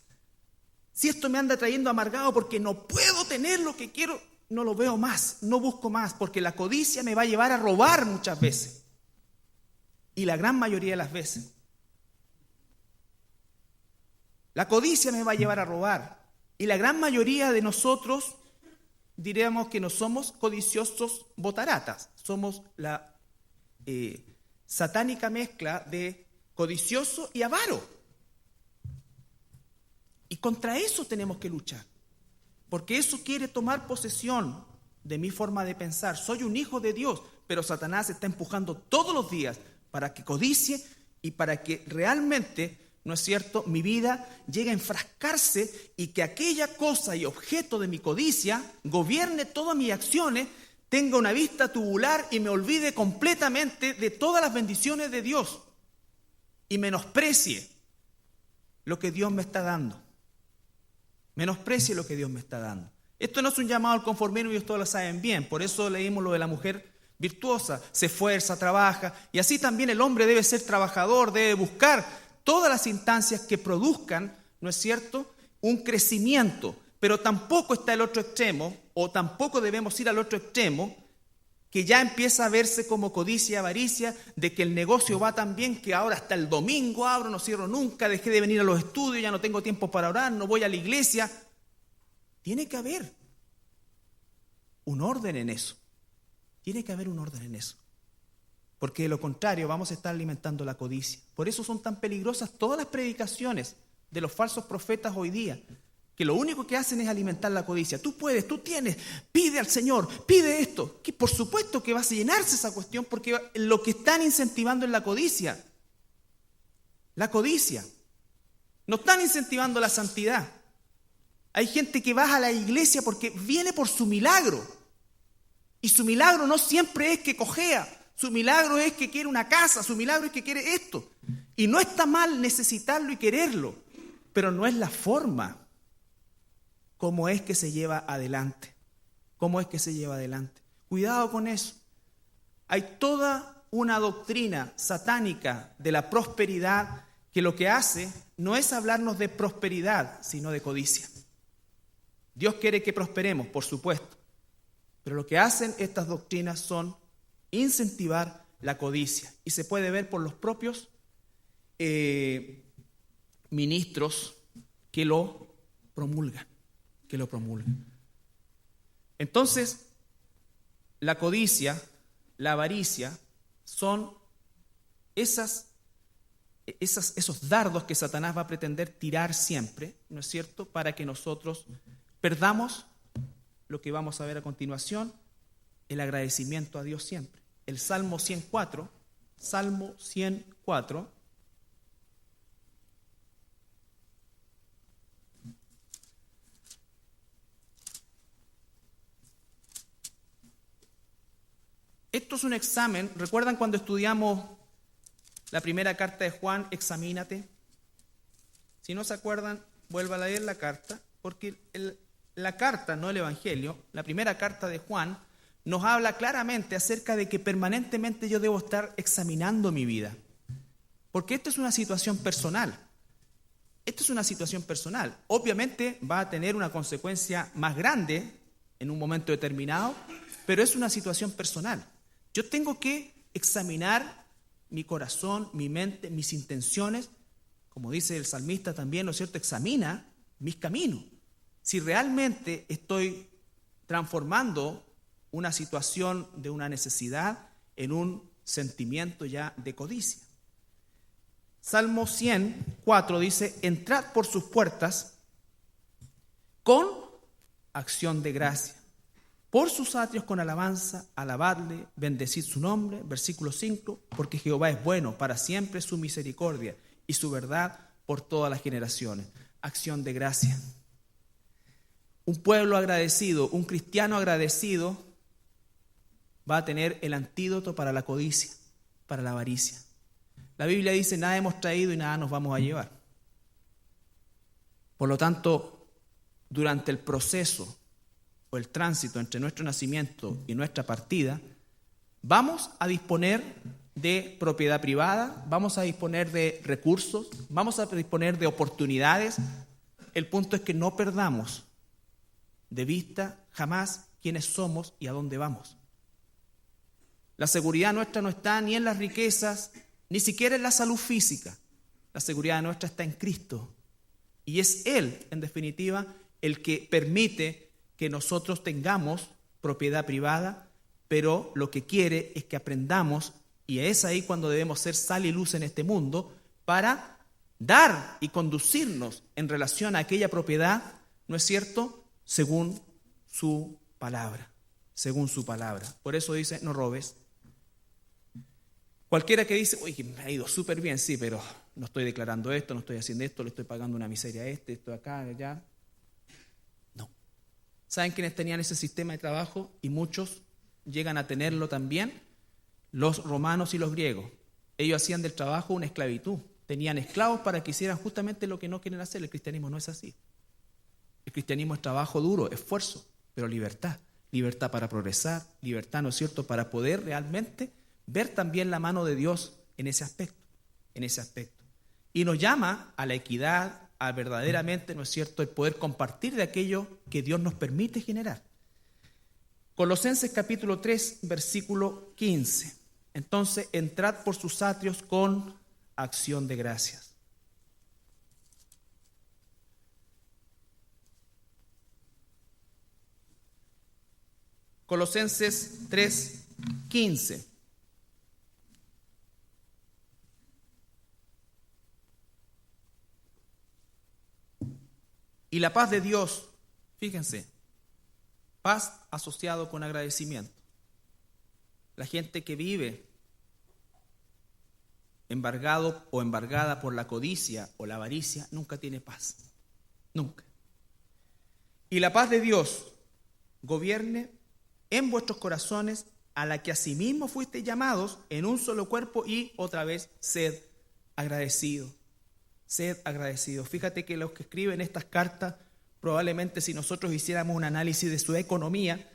Si esto me anda trayendo amargado porque no puedo tener lo que quiero, no lo veo más, no busco más, porque la codicia me va a llevar a robar muchas veces. Y la gran mayoría de las veces. La codicia me va a llevar a robar. Y la gran mayoría de nosotros diríamos que no somos codiciosos botaratas. Somos la satánica mezcla de codicioso y avaro. Y contra eso tenemos que luchar. Porque eso quiere tomar posesión de mi forma de pensar. Soy un hijo de Dios, pero Satanás está empujando todos los días para que codicie y para que realmente, ¿no es cierto?, mi vida llegue a enfrascarse y que aquella cosa y objeto de mi codicia gobierne todas mis acciones, tenga una vista tubular y me olvide completamente de todas las bendiciones de Dios y menosprecie lo que Dios me está dando. Menosprecie lo que Dios me está dando. Esto no es un llamado al conformismo y ustedes lo saben bien. Por eso leímos lo de la mujer virtuosa, se esfuerza, trabaja, y así también el hombre debe ser trabajador, debe buscar todas las instancias que produzcan, ¿no es cierto?, un crecimiento. Pero tampoco está el otro extremo, o tampoco debemos ir al otro extremo, que ya empieza a verse como codicia y avaricia, de que el negocio va tan bien que ahora hasta el domingo abro, no cierro nunca, dejé de venir a los estudios, ya no tengo tiempo para orar, no voy a la iglesia. Tiene que haber un orden en eso. Tiene que haber un orden en eso. Porque de lo contrario vamos a estar alimentando la codicia. Por eso son tan peligrosas todas las predicaciones de los falsos profetas hoy día, que lo único que hacen es alimentar la codicia. Tú puedes, tú tienes, pide al Señor, pide esto. Que por supuesto que va a llenarse esa cuestión, porque lo que están incentivando es la codicia. La codicia. No están incentivando la santidad. Hay gente que va a la iglesia porque viene por su milagro. Y su milagro no siempre es que cojea. Su milagro es que quiere una casa. Su milagro es que quiere esto. Y no está mal necesitarlo y quererlo. Pero no es la forma como es que se lleva adelante. ¿Cómo es que se lleva adelante? Cuidado con eso. Hay toda una doctrina satánica de la prosperidad que lo que hace no es hablarnos de prosperidad, sino de codicia. Dios quiere que prosperemos, por supuesto, pero lo que hacen estas doctrinas son incentivar la codicia. Y se puede ver por los propios ministros que lo promulgan. Entonces, la codicia, la avaricia, son esos dardos que Satanás va a pretender tirar siempre, ¿no es cierto?, para que nosotros perdamos lo que vamos a ver a continuación, el agradecimiento a Dios siempre. El Salmo 104, esto es un examen. ¿Recuerdan cuando estudiamos la primera carta de Juan, examínate? Si no se acuerdan, vuelva a leer la carta, porque la carta, no el Evangelio, la primera carta de Juan, nos habla claramente acerca de que permanentemente yo debo estar examinando mi vida. Porque esto es una situación personal. Obviamente va a tener una consecuencia más grande en un momento determinado, pero es una situación personal. Yo tengo que examinar mi corazón, mi mente, mis intenciones, como dice el salmista también, ¿no es cierto? Examina mis caminos. Si realmente estoy transformando una situación de una necesidad en un sentimiento ya de codicia. Salmo 104 dice, entrad por sus puertas con acción de gracia. Por sus atrios con alabanza, alabadle, bendecid su nombre. Versículo 5, porque Jehová es bueno, para siempre su misericordia y su verdad por todas las generaciones. Acción de gracia. Un pueblo agradecido, un cristiano agradecido va a tener el antídoto para la codicia, para la avaricia. La Biblia dice, nada hemos traído y nada nos vamos a llevar. Por lo tanto, durante el proceso o el tránsito entre nuestro nacimiento y nuestra partida, vamos a disponer de propiedad privada, vamos a disponer de recursos, vamos a disponer de oportunidades. El punto es que no perdamos de vista jamás quiénes somos y a dónde vamos. La seguridad nuestra no está ni en las riquezas, ni siquiera en la salud física. La seguridad nuestra está en Cristo. Y es Él, en definitiva, el que permite que nosotros tengamos propiedad privada, pero lo que quiere es que aprendamos, y es ahí cuando debemos ser sal y luz en este mundo, para dar y conducirnos en relación a aquella propiedad, ¿no es cierto?, según su palabra, Por eso dice, no robes. Cualquiera que dice, oye, me ha ido súper bien, sí, pero no estoy declarando esto, no estoy haciendo esto, le estoy pagando una miseria a esto acá, allá. No. ¿Saben quiénes tenían ese sistema de trabajo? Y muchos llegan a tenerlo también, los romanos y los griegos. Ellos hacían del trabajo una esclavitud. Tenían esclavos para que hicieran justamente lo que no quieren hacer. El cristianismo no es así. El cristianismo es trabajo duro, esfuerzo, pero libertad. Libertad para progresar, libertad, ¿no es cierto?, para poder realmente ver también la mano de Dios en ese aspecto. Y nos llama a la equidad, a verdaderamente, ¿no es cierto?, el poder compartir de aquello que Dios nos permite generar. Colosenses capítulo 3, versículo 15. Entonces, entrad por sus atrios con acción de gracias. Colosenses 3, 15. Y la paz de Dios, fíjense, paz asociado con agradecimiento. La gente que vive embargado o embargada por la codicia o la avaricia nunca tiene paz. Nunca. Y la paz de Dios gobierne en vuestros corazones, a la que asimismo fuisteis llamados en un solo cuerpo, y otra vez, sed agradecidos. Sed agradecidos. Fíjate que los que escriben estas cartas, probablemente si nosotros hiciéramos un análisis de su economía,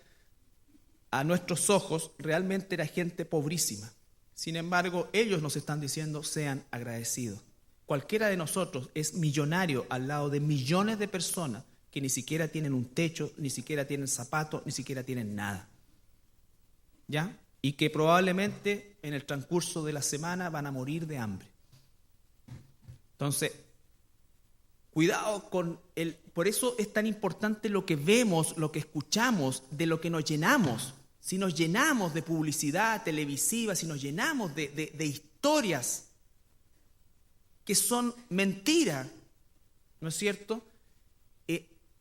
a nuestros ojos realmente era gente pobrísima. Sin embargo, ellos nos están diciendo, sean agradecidos. Cualquiera de nosotros es millonario al lado de millones de personas que ni siquiera tienen un techo, ni siquiera tienen zapatos, ni siquiera tienen nada. ¿Ya? Y que probablemente en el transcurso de la semana van a morir de hambre. Entonces, cuidado con por eso es tan importante lo que vemos, lo que escuchamos, de lo que nos llenamos. Si nos llenamos de publicidad televisiva, si nos llenamos de historias que son mentiras, ¿no es cierto?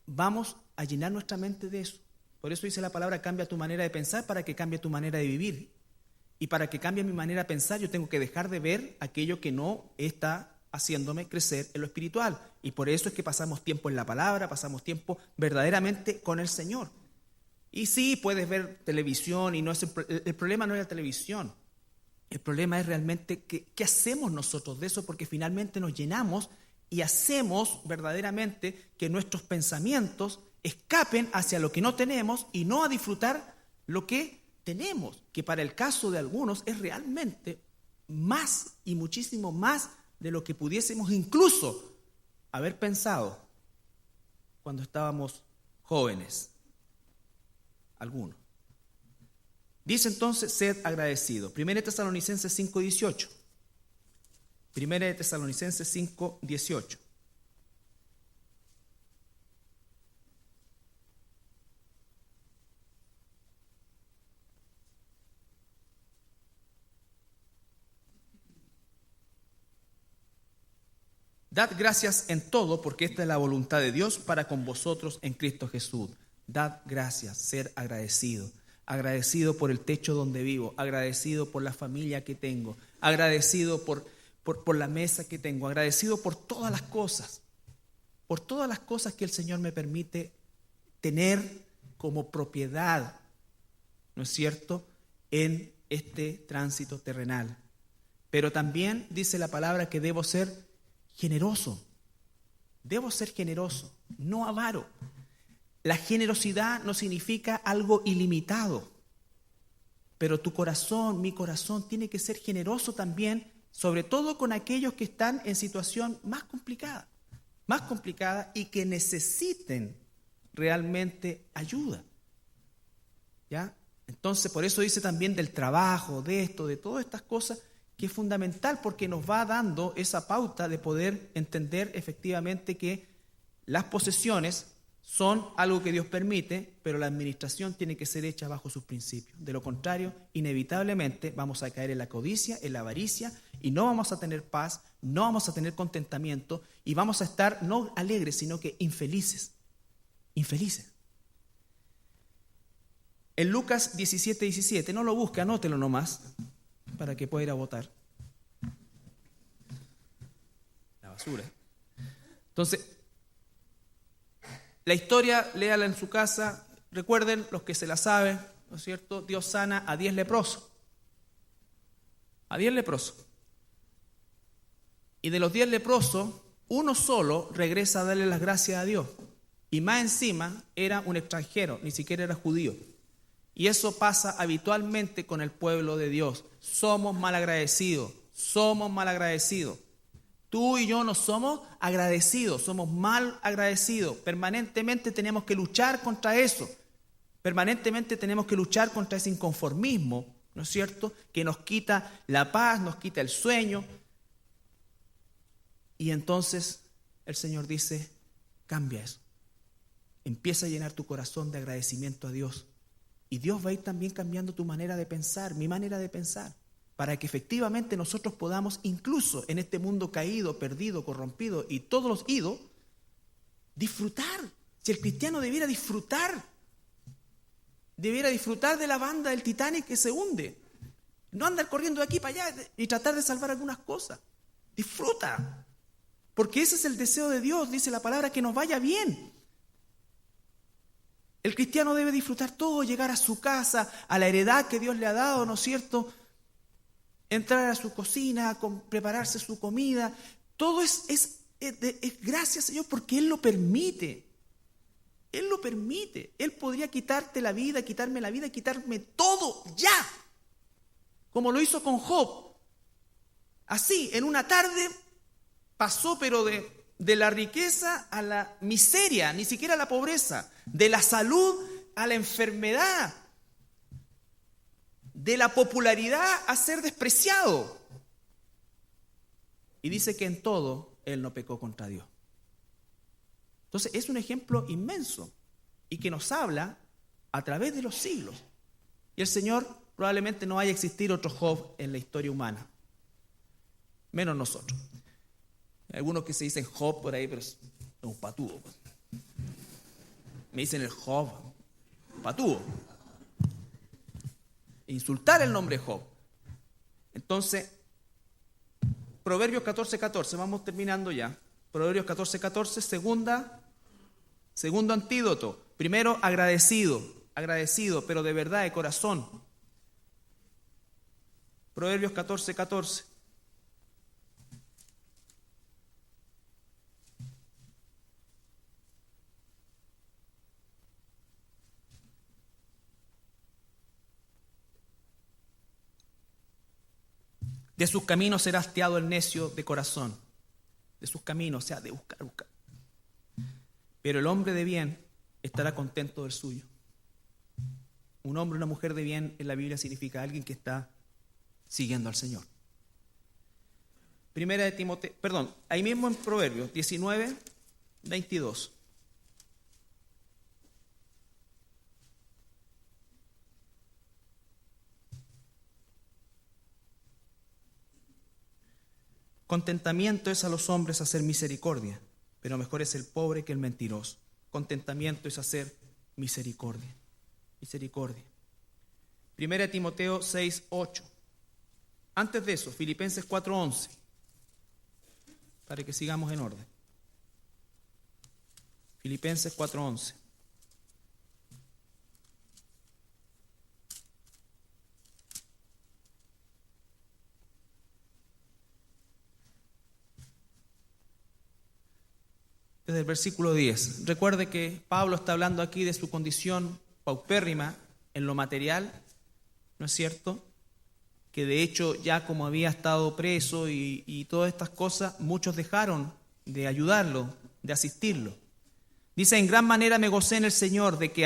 Vamos a llenar nuestra mente de eso. Por eso dice la palabra, cambia tu manera de pensar para que cambie tu manera de vivir. Y para que cambie mi manera de pensar, yo tengo que dejar de ver aquello que no está haciéndome crecer en lo espiritual. Y por eso es que pasamos tiempo en la palabra, pasamos tiempo verdaderamente con el Señor. Y sí, puedes ver televisión y no es el problema no es la televisión. El problema es realmente qué hacemos nosotros de eso, porque finalmente nos llenamos y hacemos verdaderamente que nuestros pensamientos escapen hacia lo que no tenemos y no a disfrutar lo que tenemos, que para el caso de algunos es realmente más y muchísimo más de lo que pudiésemos incluso haber pensado cuando estábamos jóvenes. Algunos. Dice entonces, sed agradecido. 1 Tesalonicenses 5:18. 1 Tesalonicenses 5:18. Dad gracias en todo, porque esta es la voluntad de Dios para con vosotros en Cristo Jesús. Dad gracias, ser agradecido. Agradecido por el techo donde vivo, agradecido por la familia que tengo, agradecido por la mesa que tengo, agradecido por todas las cosas que el Señor me permite tener como propiedad, ¿no es cierto?, en este tránsito terrenal. Pero también dice la palabra que debo ser generoso, no avaro. La generosidad no significa algo ilimitado, pero tu corazón, mi corazón, tiene que ser generoso también, sobre todo con aquellos que están en situación más complicada y que necesiten realmente ayuda. ¿Ya? Entonces, por eso dice también del trabajo, de esto, de todas estas cosas, que es fundamental porque nos va dando esa pauta de poder entender efectivamente que las posesiones son algo que Dios permite, pero la administración tiene que ser hecha bajo sus principios. De lo contrario, inevitablemente vamos a caer en la codicia, en la avaricia, y no vamos a tener paz, no vamos a tener contentamiento, y vamos a estar no alegres, sino que infelices. Infelices. En Lucas 17:17, no lo busque, anótelo nomás, para que pueda ir a votar. La basura. Entonces, la historia, léala en su casa. Recuerden, los que se la saben, ¿no es cierto? Dios sana a 10 leprosos. A 10 leprosos. Y de los 10 leprosos, uno solo regresa a darle las gracias a Dios. Y más encima, era un extranjero, ni siquiera era judío. Y eso pasa habitualmente con el pueblo de Dios. Somos mal agradecidos. Tú y yo no somos agradecidos, somos mal agradecidos. Permanentemente tenemos que luchar contra eso. Permanentemente tenemos que luchar contra ese inconformismo, ¿no es cierto?, que nos quita la paz, nos quita el sueño. Y entonces el Señor dice, cambia eso. Empieza a llenar tu corazón de agradecimiento a Dios. Y Dios va a ir también cambiando tu manera de pensar, mi manera de pensar, para que efectivamente nosotros podamos, incluso en este mundo caído, perdido, corrompido y todos los idos, Disfrutar. Si el cristiano debiera disfrutar de la banda del Titanic que se hunde. No andar corriendo de aquí para allá y tratar de salvar algunas cosas. Disfruta. Porque ese es el deseo de Dios, dice la palabra, que nos vaya bien. El cristiano debe disfrutar todo, llegar a su casa, a la heredad que Dios le ha dado, ¿no es cierto? Entrar a su cocina, prepararse su comida. Todo es gracias a Dios porque Él lo permite. Él lo permite. Él podría quitarte la vida, quitarme la vida, quitarme todo ya. Como lo hizo con Job. Así, en una tarde pasó, pero de la riqueza a la miseria, ni siquiera a la pobreza, de la salud a la enfermedad, de la popularidad a ser despreciado. Y dice que en todo él no pecó contra Dios. Entonces es un ejemplo inmenso y que nos habla a través de los siglos. Y el Señor probablemente no vaya a existir otro Job en la historia humana, menos nosotros. Hay algunos que se dicen Job por ahí, pero es un patudo. Me dicen el Job, patudo. Insultar el nombre Job. Entonces, Proverbios 14:14, vamos terminando ya. Proverbios 14:14, segundo antídoto. Primero, agradecido, pero de verdad, de corazón. Proverbios 14:14. De sus caminos será hastiado el necio de corazón. De sus caminos, o sea, de buscar. Pero el hombre de bien estará contento del suyo. Un hombre o una mujer de bien en la Biblia significa alguien que está siguiendo al Señor. Primera de Timoteo, ahí mismo en Proverbios 19:22. Contentamiento es a los hombres hacer misericordia, pero mejor es el pobre que el mentiroso. Contentamiento es hacer misericordia. Misericordia. Primera de Timoteo 6:8. Antes de eso, Filipenses 4:11. Para que sigamos en orden. Filipenses 4:11. Desde el versículo 10. Recuerde que Pablo está hablando aquí de su condición paupérrima en lo material, ¿no es cierto? Que de hecho ya como había estado preso y todas estas cosas, muchos dejaron de ayudarlo, de asistirlo. Dice, en gran manera me gocé en el Señor de que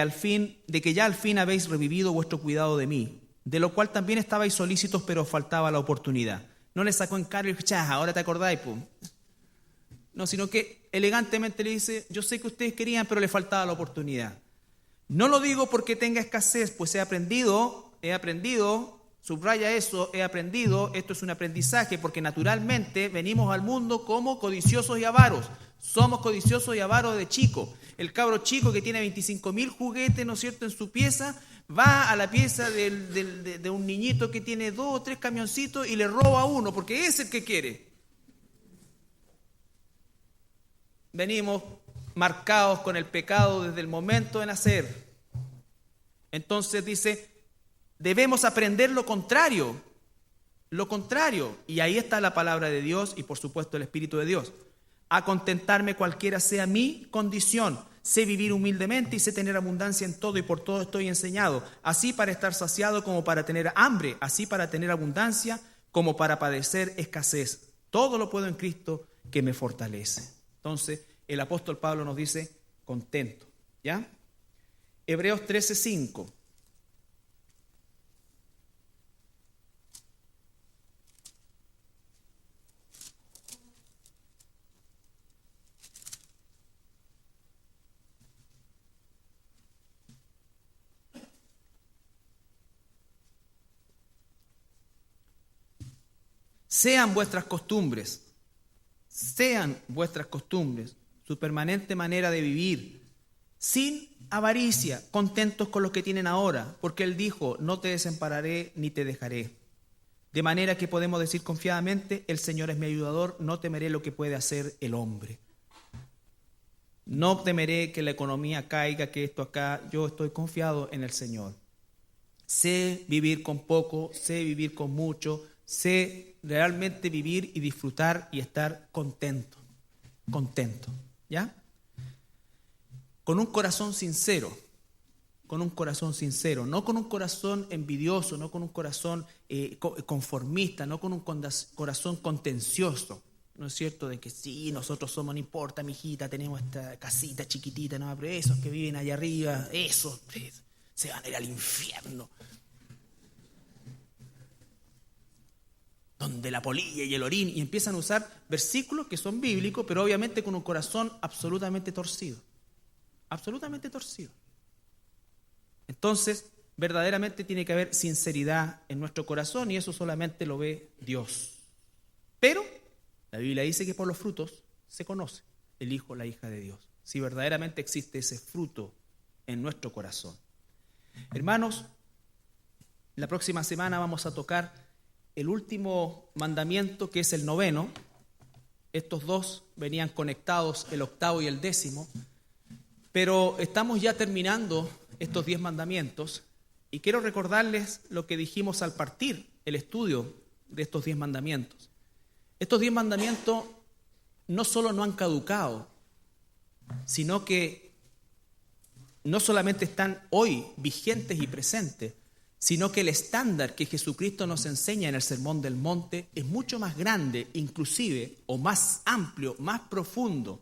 ya al fin habéis revivido vuestro cuidado de mí, de lo cual también estabais solícitos, pero os faltaba la oportunidad. No le sacó en cara y dijo, ahora te acordáis, pues. No, sino que elegantemente le dice, yo sé que ustedes querían, pero le faltaba la oportunidad. No lo digo porque tenga escasez, pues he aprendido, subraya eso, he aprendido, esto es un aprendizaje, porque naturalmente venimos al mundo como codiciosos y avaros. Somos codiciosos y avaros de chico. El cabro chico que tiene 25.000 juguetes, ¿no es cierto?, en su pieza, va a la pieza de un niñito que tiene 2 o 3 camioncitos y le roba uno, porque es el que quiere. Venimos marcados con el pecado desde el momento de nacer. Entonces dice, debemos aprender lo contrario, y ahí está la palabra de Dios y por supuesto el Espíritu de Dios. A contentarme cualquiera sea mi condición, sé vivir humildemente y sé tener abundancia en todo y por todo estoy enseñado, así para estar saciado como para tener hambre, así para tener abundancia como para padecer escasez. Todo lo puedo en Cristo que me fortalece. Entonces, el apóstol Pablo nos dice, contento, ¿ya? Hebreos 13:5. Sean vuestras costumbres su permanente manera de vivir, sin avaricia, contentos con lo que tienen ahora, porque Él dijo, no te desampararé ni te dejaré. De manera que podemos decir confiadamente, el Señor es mi ayudador, no temeré lo que puede hacer el hombre. No temeré que la economía caiga, que esto acá, yo estoy confiado en el Señor. Sé vivir con poco, sé vivir con mucho, sé realmente vivir y disfrutar y estar contento, ¿ya? Con un corazón sincero, no con un corazón envidioso, no con un corazón conformista, no con un corazón contencioso, ¿no es cierto? De que sí, nosotros somos, no importa, mijita, tenemos esta casita chiquitita, no, pero esos que viven allá arriba, esos se van a ir al infierno. Donde la polilla y el orín, y empiezan a usar versículos que son bíblicos, pero obviamente con un corazón absolutamente torcido. Absolutamente torcido. Entonces, verdaderamente tiene que haber sinceridad en nuestro corazón y eso solamente lo ve Dios. Pero la Biblia dice que por los frutos se conoce el hijo o la hija de Dios. Si verdaderamente existe ese fruto en nuestro corazón. Hermanos, la próxima semana vamos a tocar el último mandamiento, que es el 9. Estos dos venían conectados, el 8º y el 10. Pero estamos ya terminando estos 10 mandamientos y quiero recordarles lo que dijimos al partir el estudio de estos 10 mandamientos. Estos 10 mandamientos no solo no han caducado, sino que no solamente están hoy vigentes y presentes, sino que el estándar que Jesucristo nos enseña en el Sermón del Monte es mucho más grande, inclusive, o más amplio, más profundo.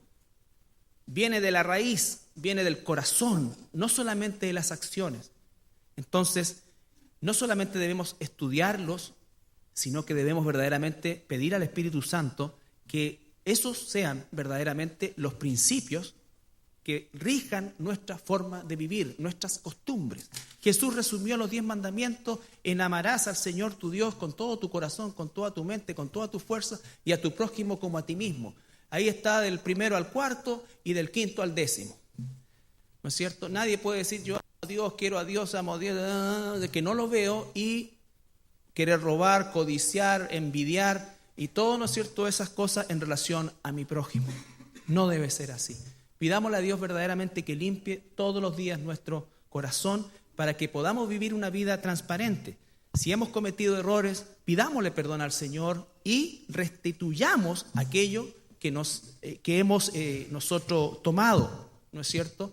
Viene de la raíz, viene del corazón, no solamente de las acciones. Entonces, no solamente debemos estudiarlos, sino que debemos verdaderamente pedir al Espíritu Santo que esos sean verdaderamente los principios que rijan nuestra forma de vivir, nuestras costumbres. Jesús resumió los 10 mandamientos en amarás al Señor tu Dios con todo tu corazón, con toda tu mente, con toda tu fuerza y a tu prójimo como a ti mismo. Ahí está del 1 al 4 y del 5 al 10. ¿No es cierto? Nadie puede decir yo amo a Dios, quiero a Dios, amo a Dios, de que no lo veo y querer robar, codiciar, envidiar y todo, ¿no es cierto?, esas cosas en relación a mi prójimo. No debe ser así. Pidámosle a Dios verdaderamente que limpie todos los días nuestro corazón para que podamos vivir una vida transparente. Si hemos cometido errores, pidámosle perdón al Señor y restituyamos aquello que hemos nosotros tomado, ¿no es cierto?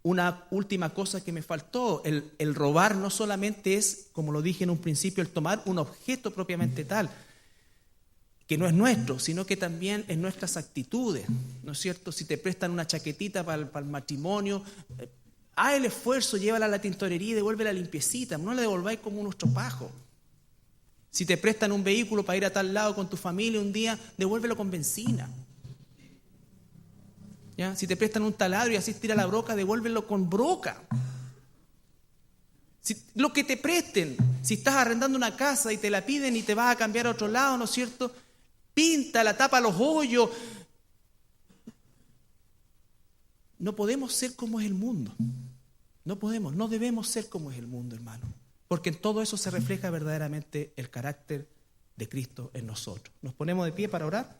Una última cosa que me faltó, el robar no solamente es, como lo dije en un principio, el tomar un objeto propiamente tal, que no es nuestro, sino que también en nuestras actitudes, ¿no es cierto? Si te prestan una chaquetita para el matrimonio, haz el esfuerzo, llévala a la tintorería y devuélvela limpiecita, no la devolváis como unos tropajos. Si te prestan un vehículo para ir a tal lado con tu familia un día, devuélvelo con benzina. ¿Ya? Si te prestan un taladro y así tira la broca, devuélvelo con broca. Lo que te presten, si estás arrendando una casa y te la piden y te vas a cambiar a otro lado, ¿no es cierto?, píntala, tapa los hoyos. No podemos ser como es el mundo. No debemos ser como es el mundo, hermano. Porque en todo eso se refleja verdaderamente el carácter de Cristo en nosotros. ¿Nos ponemos de pie para orar?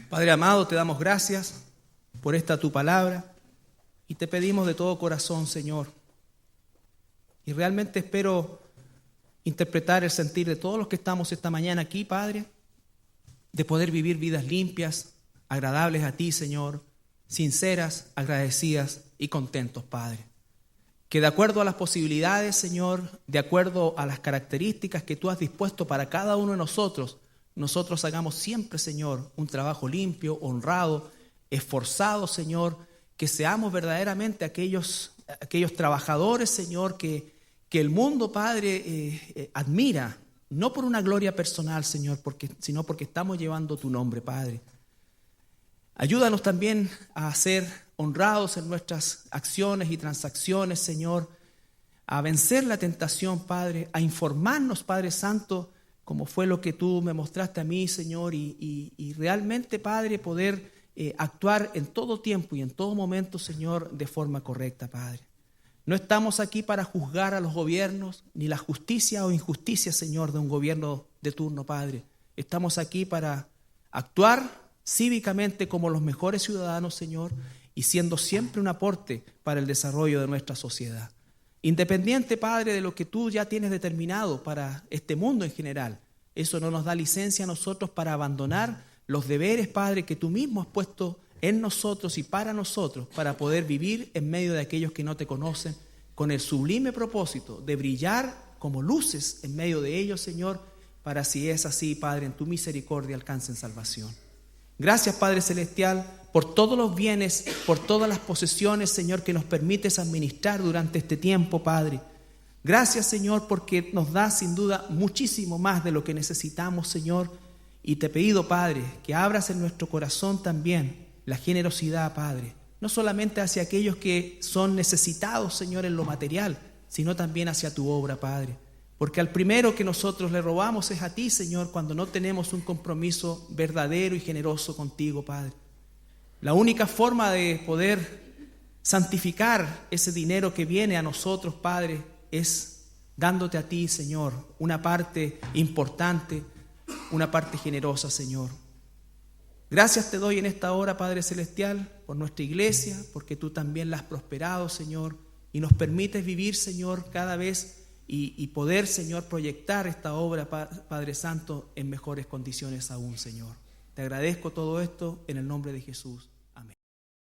Padre amado, te damos gracias por esta tu palabra y te pedimos de todo corazón, Señor. Y realmente espero interpretar el sentir de todos los que estamos esta mañana aquí, Padre, de poder vivir vidas limpias, agradables a ti, Señor, sinceras, agradecidas y contentos, Padre. Que de acuerdo a las posibilidades, Señor, de acuerdo a las características que tú has dispuesto para cada uno de nosotros hagamos siempre, Señor, un trabajo limpio, honrado, esforzado, Señor, que seamos verdaderamente aquellos trabajadores, Señor, que el mundo, Padre, admira, no por una gloria personal, Señor, sino porque estamos llevando tu nombre, Padre. Ayúdanos también a ser honrados en nuestras acciones y transacciones, Señor, a vencer la tentación, Padre, a informarnos, Padre Santo, como fue lo que tú me mostraste a mí, Señor, y realmente, Padre, poder actuar en todo tiempo y en todo momento, Señor, de forma correcta, Padre. No estamos aquí para juzgar a los gobiernos, ni la justicia o injusticia, Señor, de un gobierno de turno, Padre. Estamos aquí para actuar cívicamente como los mejores ciudadanos, Señor, y siendo siempre un aporte para el desarrollo de nuestra sociedad. Independiente, Padre, de lo que tú ya tienes determinado para este mundo en general, eso no nos da licencia a nosotros para abandonar los deberes, Padre, que tú mismo has puesto en nosotros y para nosotros, para poder vivir en medio de aquellos que no te conocen, con el sublime propósito de brillar como luces en medio de ellos, Señor, para si es así, Padre, en tu misericordia alcancen salvación. Gracias, Padre Celestial, por todos los bienes, por todas las posesiones, Señor, que nos permites administrar durante este tiempo, Padre. Gracias, Señor, porque nos das sin duda muchísimo más de lo que necesitamos, Señor. Y te pido, Padre, que abras en nuestro corazón también la generosidad, Padre, no solamente hacia aquellos que son necesitados, Señor, en lo material, sino también hacia tu obra, Padre. Porque al primero que nosotros le robamos es a ti, Señor, cuando no tenemos un compromiso verdadero y generoso contigo, Padre. La única forma de poder santificar ese dinero que viene a nosotros, Padre, es dándote a ti, Señor, una parte importante, una parte generosa, Señor. Gracias te doy en esta hora, Padre Celestial, por nuestra iglesia, porque tú también la has prosperado, Señor, y nos permites vivir, Señor, cada vez y poder, Señor, proyectar esta obra, Padre Santo, en mejores condiciones aún, Señor. Te agradezco todo esto en el nombre de Jesús.